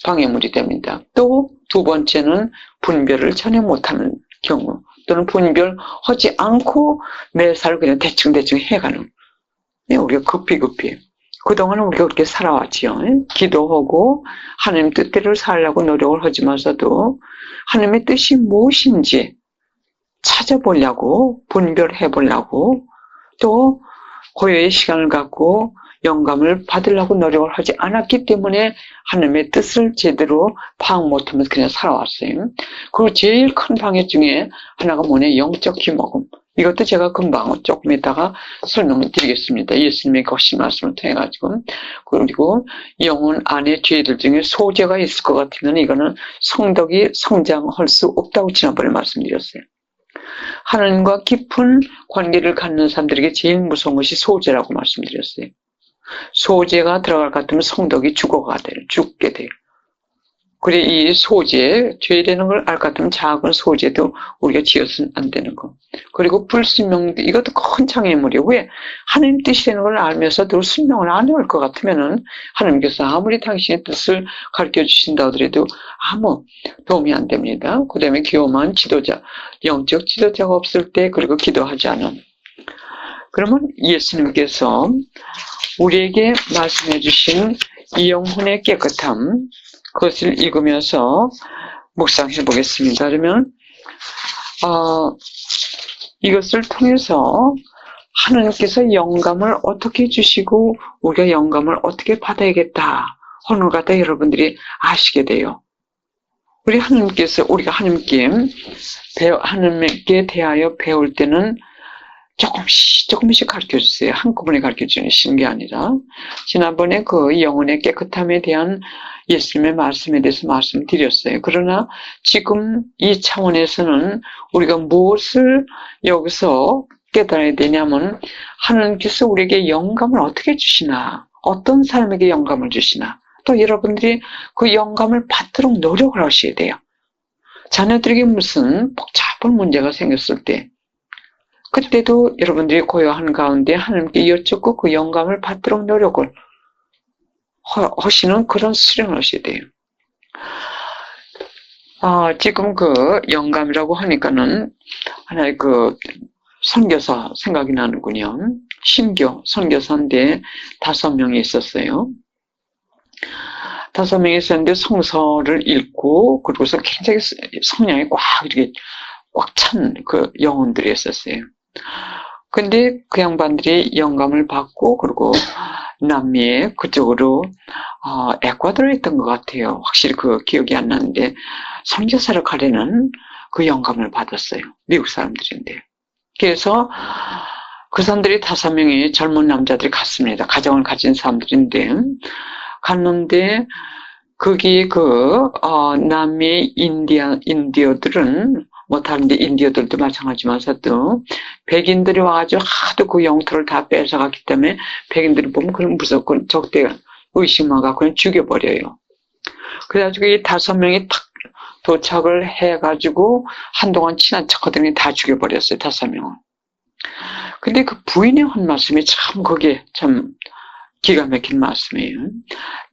A: 방해물이 됩니다. 또 두 번째는 분별을 전혀 못하는 경우, 또는 분별하지 않고 매사를 그냥 대충 해가는, 우리가 급히 그동안은 우리가 그렇게 살아왔지요. 기도하고 하나님 뜻대로 살려고 노력을 하지만서도 하나님의 뜻이 무엇인지 찾아보려고, 분별해보려고, 또 고요의 시간을 갖고 영감을 받으려고 노력을 하지 않았기 때문에 하나님의 뜻을 제대로 파악 못하면서 그냥 살아왔어요. 그리고 제일 큰 방해 중에 하나가 뭐냐, 영적 기모금. 이것도 제가 금방 조금 이따가 설명을 드리겠습니다. 예수님의 거신 말씀을 통해가지고. 그리고 영혼 안에 죄들 중에 소재가 있을 것 같으면 이거는 성덕이 성장할 수 없다고 지난번에 말씀드렸어요. 하나님과 깊은 관계를 갖는 사람들에게 제일 무서운 것이 소재라고 말씀드렸어요. 소재가 들어갈 것 같으면 성덕이 죽게 돼요. 그래, 이 소재, 죄되는 걸 알 것 같으면 작은 소재도 우리가 지어서는 안 되는 거. 그리고 불순명도, 이것도 큰 장애물이에요. 왜? 하나님 뜻이라는 걸 알면서도 순명을 안 할 것 같으면은 하나님께서 아무리 당신의 뜻을 가르쳐 주신다 하더라도 아무 도움이 안 됩니다. 그 다음에 교만한 지도자, 영적 지도자가 없을 때, 그리고 기도하지 않은. 그러면 예수님께서 우리에게 말씀해 주신 이 영혼의 깨끗함, 그것을 읽으면서 묵상해 보겠습니다. 그러면 이것을 통해서 하나님께서 영감을 어떻게 주시고 우리가 영감을 어떻게 받아야겠다 하는 것 같아 여러분들이 아시게 돼요. 우리가 하나님께 대하여 배울 때는 조금씩 가르쳐 주세요. 한꺼번에 가르쳐 주시는 게 아니라. 지난번에 그 영혼의 깨끗함에 대한 예수님의 말씀에 대해서 말씀드렸어요. 그러나 지금 이 차원에서는 우리가 무엇을 여기서 깨달아야 되냐면 하나님께서 우리에게 영감을 어떻게 주시나, 어떤 사람에게 영감을 주시나, 또 여러분들이 그 영감을 받도록 노력을 하셔야 돼요. 자녀들에게 무슨 복잡한 문제가 생겼을 때 그때도 여러분들이 고요한 가운데 하나님께 여쭙고 그 영감을 받도록 노력을 하시는 그런 수련을 하셔야 돼요. 지금 그 영감이라고 하니까는 하나의 그 선교사 생각이 나는군요. 신교 선교사인데 5명이 있었어요. 5명이 있었는데 성서를 읽고 그러고서 굉장히 성량이 이렇게 꽉 찬 그 영혼들이 있었어요. 근데 그 양반들이 영감을 받고 그리고 남미에 그쪽으로 에콰도르에 있던 것 같아요. 확실히 그 기억이 안 나는데 선교사를 가려는 그 영감을 받았어요. 미국 사람들인데. 그래서 그 사람들이 5명의 젊은 남자들이 갔습니다. 가정을 가진 사람들인데 갔는데 거기 남미 인디어들은 다른데 인디어들도 마찬가지면서도 백인들이 와가지고 하도 그 영토를 다 뺏어갔기 때문에 백인들이 보면 그럼 무조건 적대 의식만 갖고 그냥 죽여버려요. 그래가지고 이 5명이 탁 도착을 해가지고 한동안 친한 척하더니 다 죽여버렸어요. 5명은. 근데 그 부인이 한 말씀이 참 그게 참 기가 막힌 말씀이에요.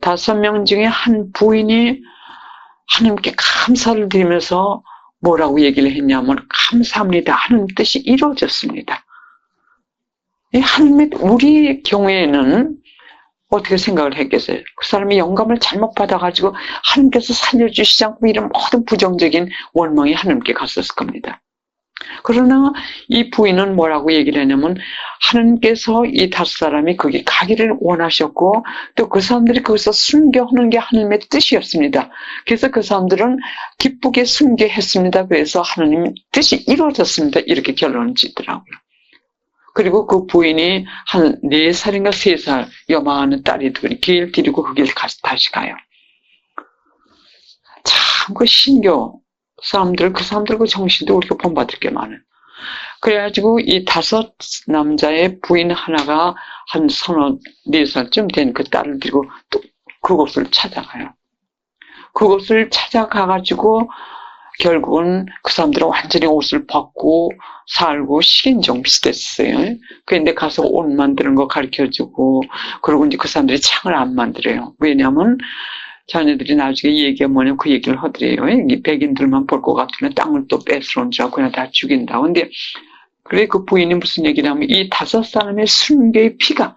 A: 5명 중에 한 부인이 하나님께 감사를 드리면서 뭐라고 얘기를 했냐면 감사합니다 하는 뜻이 이루어졌습니다. 하나님의 우리 경우에는 어떻게 생각을 했겠어요? 그 사람이 영감을 잘못 받아가지고 하나님께서 살려주시지 않고 이런 모든 부정적인 원망이 하나님께 갔었을 겁니다. 그러나 이 부인은 뭐라고 얘기를 했냐면 하나님께서 이 5사람이 거기 가기를 원하셨고 또 그 사람들이 거기서 순교하는 게 하나님의 뜻이었습니다. 그래서 그 사람들은 기쁘게 순교했습니다. 그래서 하나님 뜻이 이루어졌습니다. 이렇게 결론을 짓더라고요. 그리고 그 부인이 한 4살인가 3살 요망하는 딸이 길 데리고 그 길 다시 가요. 참 그 신교 그 사람들 그 정신도 우리가 본받을 게 많아요. 그래가지고 이 5 남자의 부인 하나가 한 4살쯤 된 그 딸을 들고 또 그곳을 찾아가요. 그곳을 찾아가가지고 결국은 그 사람들은 완전히 옷을 벗고 살고 식인종 비슷했어요. 그런데 가서 옷 만드는 거 가르쳐주고 그리고 이제 그 사람들이 창을 안 만들어요. 왜냐하면 자녀들이 나중에 얘기하면 뭐냐면 그 얘기를 하더래요. 이 백인들만 볼 것 같으면 땅을 또 뺏으러 줄 알고 그냥 다 죽인다. 근데 그래 그 부인이 무슨 얘기를 하면 이 5사람의 순교의 피가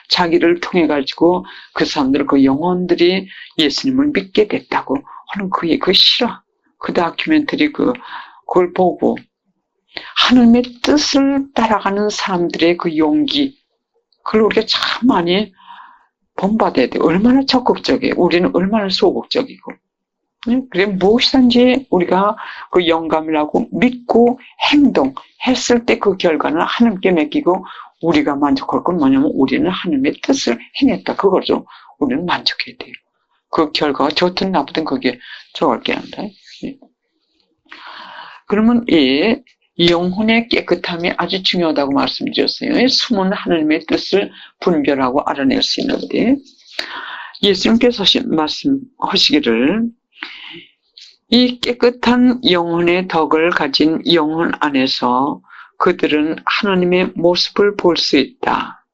A: 자기를 통해 가지고 그 사람들 그 영혼들이 예수님을 믿게 됐다고 하는 그 실화 그 다큐멘터리 그걸 보고 하나님의 뜻을 따라가는 사람들의 그 용기 그걸 우리가 참 많이 본받아야 돼. 얼마나 적극적이에요. 우리는 얼마나 소극적이고. 그래, 무엇이든지 우리가 그 영감이라고 믿고 행동했을 때 그 결과는 하나님께 맡기고 우리가 만족할 건 뭐냐면 우리는 하나님의 뜻을 행했다. 그거죠. 우리는 만족해야 돼요. 그 결과가 좋든 나쁘든 그게 좋을 게 아니라. 그러면 이 영혼의 깨끗함이 아주 중요하다고 말씀드렸어요. 숨은 하나님의 뜻을 분별하고 알아낼 수 있는데 예수님께서 말씀하시기를 이 깨끗한 영혼의 덕을 가진 영혼 안에서 그들은 하나님의 모습을 볼 수 있다.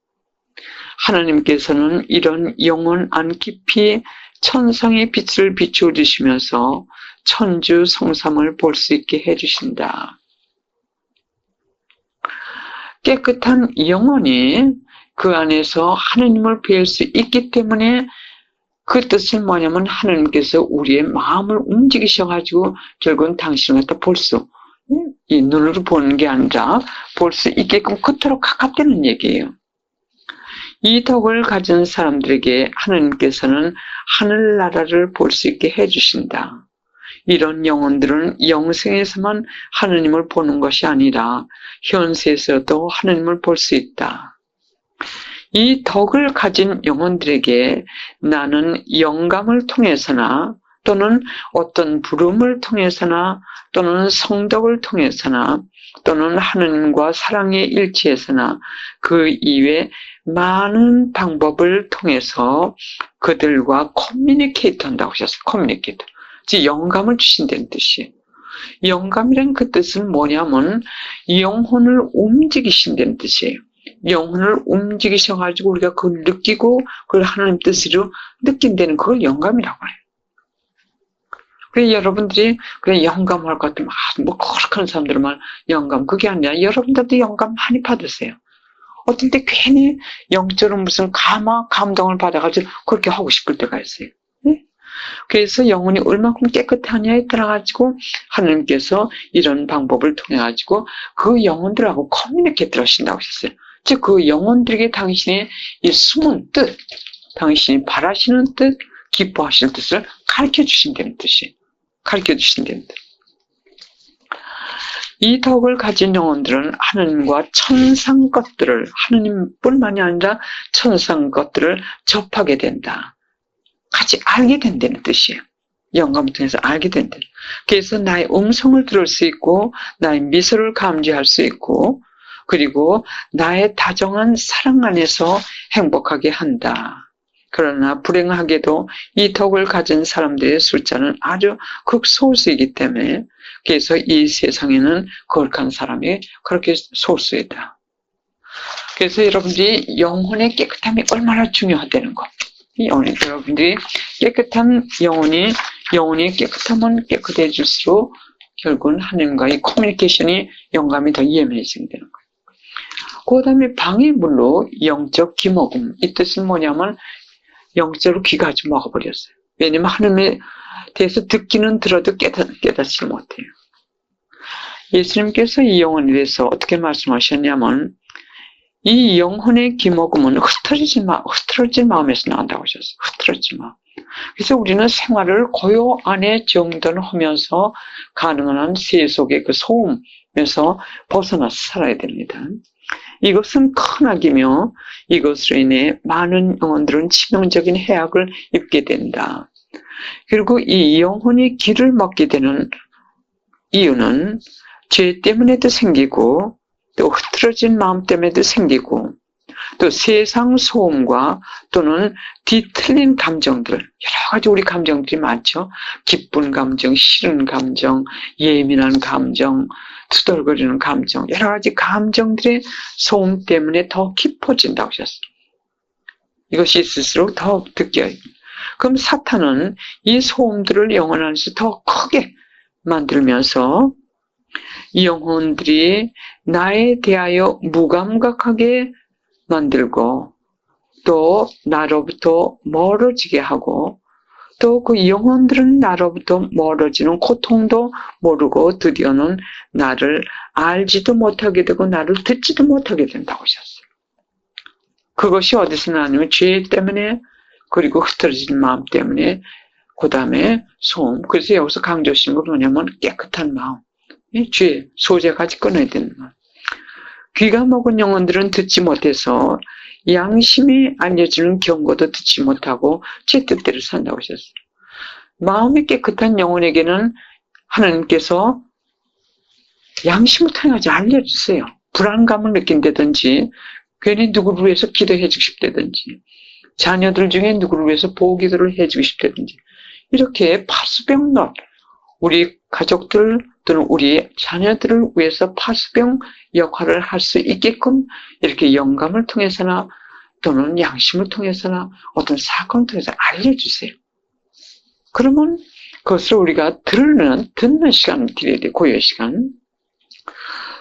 A: 하나님께서는 이런 영혼 안 깊이 천상의 빛을 비추어 주시면서 천주 성삼을 볼 수 있게 해주신다. 깨끗한 영혼이 그 안에서 하나님을 뵐 수 있기 때문에 그 뜻은 뭐냐면 하나님께서 우리의 마음을 움직이셔가지고 결국은 당신을 갖다 이 눈으로 보는 게 아니라 볼 수 있게끔 그토록 가깝다는 얘기예요. 이 덕을 가진 사람들에게 하나님께서는 하늘나라를 볼 수 있게 해주신다. 이런 영혼들은 영생에서만 하나님을 보는 것이 아니라 현세에서도 하나님을 볼 수 있다. 이 덕을 가진 영혼들에게 나는 영감을 통해서나 또는 어떤 부름을 통해서나 또는 성덕을 통해서나 또는 하나님과 사랑의 일치에서나 그 이외 많은 방법을 통해서 그들과 커뮤니케이트 한다고 하셨어요. 커뮤니케이트. 즉 영감을 주신다는 뜻이에요. 영감이란 그 뜻은 뭐냐면 영혼을 움직이신다는 뜻이에요. 영혼을 움직이셔가지고 우리가 그걸 느끼고 그걸 하나님 뜻으로 느낀다는 그걸 영감이라고 해요. 그래 여러분들이 그래 영감할 것 같으면 뭐 거룩한 사람들만 영감 그게 아니라 여러분들도 영감 많이 받으세요. 어떤 때 괜히 영적으로 무슨 감동을 받아가지고 그렇게 하고 싶을 때가 있어요. 네? 그래서 영혼이 얼마큼 깨끗하냐에 따라가지고 하나님께서 이런 방법을 통해가지고 그 영혼들하고 커뮤니케이트 하신다고 하셨어요. 즉 그 영혼들에게 당신의 이 숨은 뜻, 당신이 바라시는 뜻, 기뻐하시는 뜻을 가르쳐 주신다는 뜻이에요. 가르쳐 주신다는 뜻. 이 덕을 가진 영혼들은 하나님과 천상 것들을 하나님뿐만이 아니라 천상 것들을 접하게 된다. 같이 알게 된다는 뜻이에요. 영감을 통해서 알게 된다. 그래서 나의 음성을 들을 수 있고 나의 미소를 감지할 수 있고 그리고 나의 다정한 사랑 안에서 행복하게 한다. 그러나 불행하게도 이 덕을 가진 사람들의 숫자는 아주 극소수이기 때문에 그래서 이 세상에는 거룩한 사람이 그렇게 소수이다. 그래서 여러분들이 영혼의 깨끗함이 얼마나 중요하다는 것. 여러분들이 깨끗한 영혼이 깨끗하면 깨끗해질수록 결국은 하나님과의 커뮤니케이션이 영감이 더 예민해지게 되는 거예요. 그 다음에 방해물로 영적 기먹음. 이 뜻은 뭐냐면 영적으로 귀가 아주 먹어버렸어요. 왜냐면 하나님에 대해서 듣기는 들어도 깨닫지 못해요. 예수님께서 이 영혼에 대해서 어떻게 말씀하셨냐면 이 영혼의 기먹음은 흐트러진 마음에서 나온다고 하셨어요. 흐트러진 마음. 그래서 우리는 생활을 고요 안에 정돈하면서 가능한 세속의 그 소음에서 벗어나서 살아야 됩니다. 이것은 큰 악이며 이것으로 인해 많은 영혼들은 치명적인 해악을 입게 된다. 그리고 이 영혼이 길을 먹게 되는 이유는 죄 때문에도 생기고 또 흐트러진 마음 때문에도 생기고 또 세상 소음과 또는 뒤틀린 감정들 여러 가지 우리 감정들이 많죠. 기쁜 감정, 싫은 감정, 예민한 감정, 투덜거리는 감정 여러 가지 감정들의 소음 때문에 더 깊어진다고 하셨어요. 이것이 있을수록 더 느껴요. 그럼 사탄은 이 소음들을 영혼 안에서 더 크게 만들면서 이 영혼들이 나에 대하여 무감각하게 만들고 또 나로부터 멀어지게 하고 또 그 영혼들은 나로부터 멀어지는 고통도 모르고 드디어는 나를 알지도 못하게 되고 나를 듣지도 못하게 된다고 하셨어요. 그것이 어디서 나냐면 죄 때문에 그리고 흐트러진 마음 때문에 그 다음에 소음. 그래서 여기서 강조하시는 건 뭐냐면 깨끗한 마음. 죄, 소재까지 끊어야 되는 마음. 귀가 먹은 영혼들은 듣지 못해서 양심이 알려주는 경고도 듣지 못하고 제 뜻대로 산다고 하셨어요. 마음이 깨끗한 영혼에게는 하나님께서 양심을 통해서 알려주세요. 불안감을 느낀다든지 괜히 누구를 위해서 기도해 주고 싶다든지 자녀들 중에 누구를 위해서 보호기도를 해주고 싶다든지 이렇게 파수병 우리 가족들 또는 우리 자녀들을 위해서 파수병 역할을 할 수 있게끔 이렇게 영감을 통해서나 또는 양심을 통해서나 어떤 사건을 통해서 알려주세요. 그러면 그것을 우리가 듣는 시간을 드려야 돼, 고요 시간.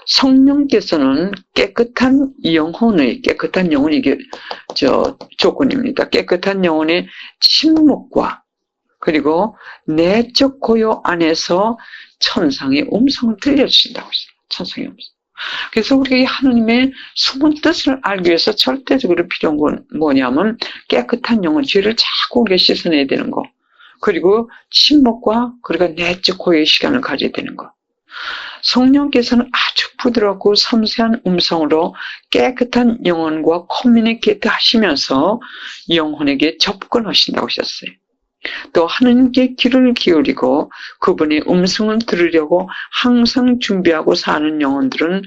A: 성령께서는 깨끗한 영혼이 이게 조건입니다. 깨끗한 영혼의 침묵과 그리고 내적 고요 안에서 천상의 음성을 들려주신다고 했어요. 천상의 음성. 그래서 우리가 하나님의 숨은 뜻을 알기 위해서 절대적으로 필요한 건 뭐냐면 깨끗한 영혼, 죄를 자꾸 우리가 씻어내야 되는 거. 그리고 침묵과 그리고 내적 고요의 시간을 가져야 되는 거. 성령께서는 아주 부드럽고 섬세한 음성으로 깨끗한 영혼과 커뮤니케이트 하시면서 영혼에게 접근하신다고 하셨어요. 또 하나님께 귀를 기울이고 그분의 음성을 들으려고 항상 준비하고 사는 영혼들은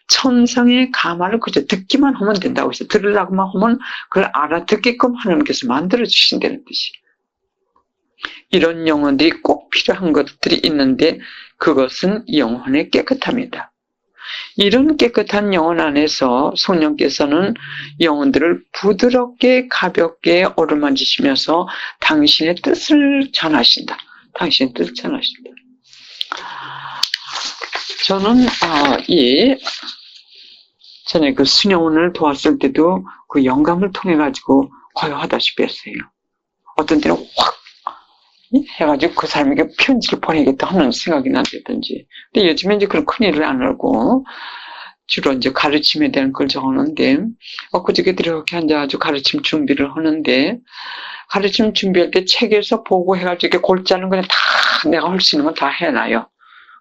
A: 천상의 가마를 그저 듣기만 하면 된다고 했어요. 들으려고만 하면 그걸 알아듣게끔 하나님께서 만들어주신다는 뜻이에요. 이런 영혼들이 꼭 필요한 것들이 있는데 그것은 영혼의 깨끗함이다. 이런 깨끗한 영혼 안에서 성령께서는 영혼들을 부드럽게 가볍게 어루만지시면서 당신의 뜻을 전하신다. 당신의 뜻을 전하신다. 저는 전에 그 수녀원을 도왔을 때도 그 영감을 통해 가지고 고요하다시피 했어요. 어떤 때는 확 해가지고 그 사람에게 편지를 보내겠다 하는 생각이 난다든지. 근데 요즘에 이제 그런 큰일을 안 하고, 주로 이제 가르침에 대한 걸 적었는데, 엊그저께 이렇게 앉아가지고 가르침 준비를 하는데, 가르침 준비할 때 책에서 보고 해가지고 이렇게 골자는 그냥 다 내가 할 수 있는 건 다 해놔요.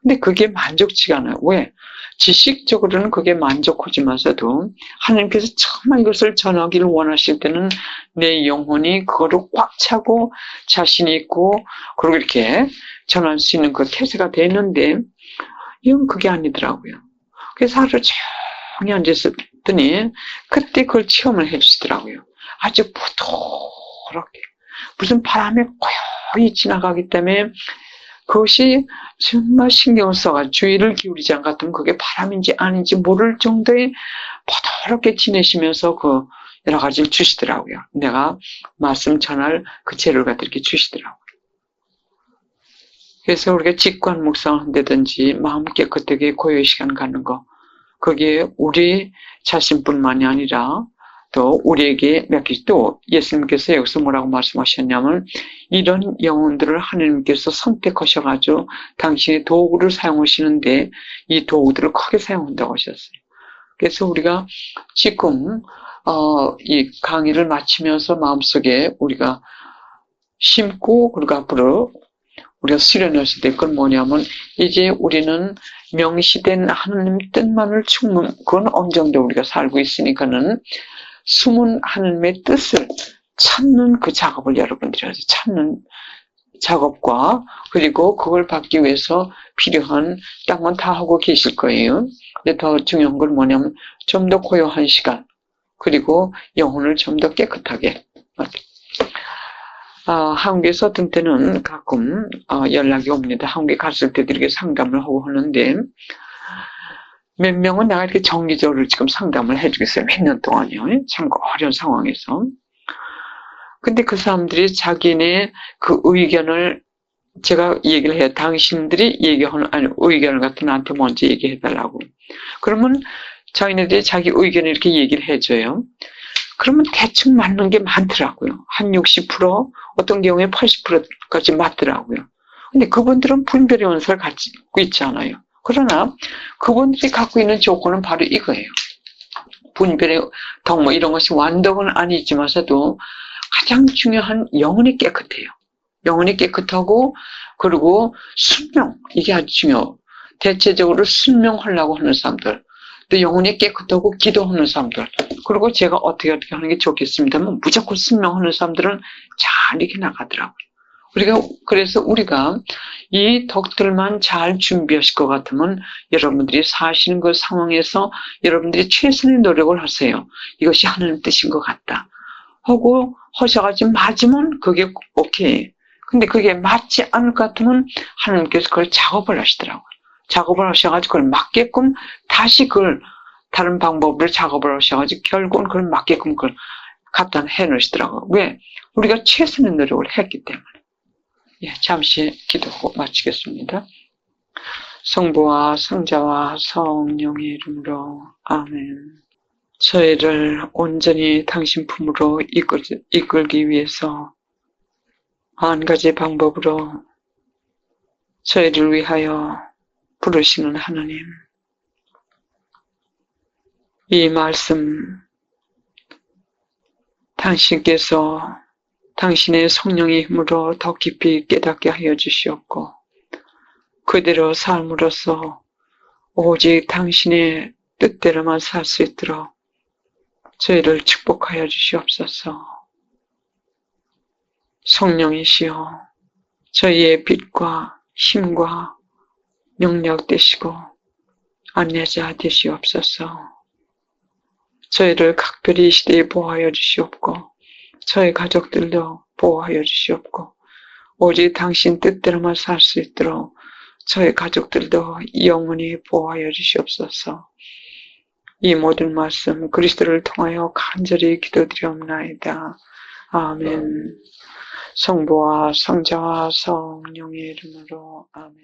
A: 근데 그게 만족치가 않아요. 왜? 지식적으로는 그게 만족하지만서도 하나님께서 정말 이것을 전하기를 원하실 때는 내 영혼이 그거를 꽉 차고 자신 있고 그리고 이렇게 전할 수 있는 그 태세가 되는데 이건 그게 아니더라고요. 그래서 하루 종일 앉았더니 그때 그걸 체험을 해주시더라고요. 아주 부드럽게 무슨 바람에 고요히 지나가기 때문에 그것이 정말 신경을 써가지고 주의를 기울이지 않았던 그게 바람인지 아닌지 모를 정도의 부드럽게 지내시면서 그 여러 가지를 주시더라고요. 내가 말씀 전할 그 재료를 갖다 이렇게 주시더라고요. 그래서 우리가 직관 묵상을 한다든지 마음 깨끗하게 고요의 시간 갖는 거 그게 우리 자신뿐만이 아니라 또 우리에게 또 예수님께서 여기서 뭐라고 말씀하셨냐면 이런 영혼들을 하나님께서 선택하셔가지고 당신의 도구를 사용하시는데 이 도구들을 크게 사용한다고 하셨어요. 그래서 우리가 지금 이 강의를 마치면서 마음속에 우리가 심고 그리고 앞으로 우리가 수련했을 때 그건 뭐냐면 이제 우리는 명시된 하나님 뜻만을 그건 어느 정도 우리가 살고 있으니까는 숨은 하나님의 뜻을 찾는 그 작업을 여러분들이 찾는 작업과 그리고 그걸 받기 위해서 필요한 땅은 다 하고 계실 거예요. 근데 더 중요한 건 뭐냐면 좀 더 고요한 시간 그리고 영혼을 좀 더 깨끗하게 한국에서 어떤 때는 가끔 연락이 옵니다. 한국에 갔을 때도 이렇게 상담을 하고 하는데 몇 명은 내가 이렇게 정기적으로 지금 상담을 해주고 있어요. 몇 년 동안요. 참 어려운 상황에서. 근데 그 사람들이 자기네 그 의견을 제가 얘기를 해요. 당신들이 의견을 갖다 나한테 먼저 얘기해달라고. 그러면 자기네들이 자기 의견을 이렇게 얘기를 해줘요. 그러면 대충 맞는 게 많더라고요. 한 60%, 어떤 경우에 80%까지 맞더라고요. 근데 그분들은 분별의 원서를 갖고 있지 않아요. 그러나 그분들이 갖고 있는 조건은 바로 이거예요. 분별의 덕 이런 것이 완덕은 아니지만서도 가장 중요한 영혼이 깨끗해요. 영혼이 깨끗하고, 그리고 순명, 이게 아주 중요해요. 대체적으로 순명하려고 하는 사람들, 또 영혼이 깨끗하고 기도하는 사람들, 그리고 제가 어떻게 하는 게 좋겠습니다만 무조건 순명하는 사람들은 잘 이렇게 나가더라고요. 그래서 우리가 이 덕들만 잘 준비하실 것 같으면 여러분들이 사시는 그 상황에서 여러분들이 최선의 노력을 하세요. 이것이 하나님 뜻인 것 같다 하고 하셔가지고 맞으면 그게 오케이. 근데 그게 맞지 않을 것 같으면 하나님께서 그걸 작업을 하시더라고요. 작업을 하셔가지고 그걸 맞게끔 다시 그걸 다른 방법으로 작업을 하셔가지고 결국은 그걸 맞게끔 그걸 갖다 해놓으시더라고요. 왜? 우리가 최선의 노력을 했기 때문에. 예, 잠시 기도하고 마치겠습니다. 성부와 성자와 성령의 이름으로 아멘. 저희를 온전히 당신 품으로 이끌기 위해서 한 가지 방법으로 저희를 위하여 부르시는 하나님, 이 말씀 당신께서 당신의 성령의 힘으로 더 깊이 깨닫게 하여 주시옵고, 그대로 삶으로서 오직 당신의 뜻대로만 살 수 있도록 저희를 축복하여 주시옵소서. 성령이시여 저희의 빛과 힘과 능력 되시고 안내자 되시옵소서. 저희를 각별히 이 시대에 보호하여 주시옵고 저희 가족들도 보호하여 주시옵고 오직 당신 뜻대로만 살 수 있도록 저희 가족들도 영원히 보호하여 주시옵소서. 이 모든 말씀 그리스도를 통하여 간절히 기도드리옵나이다. 아멘. 성부와 성자와 성령의 이름으로 아멘.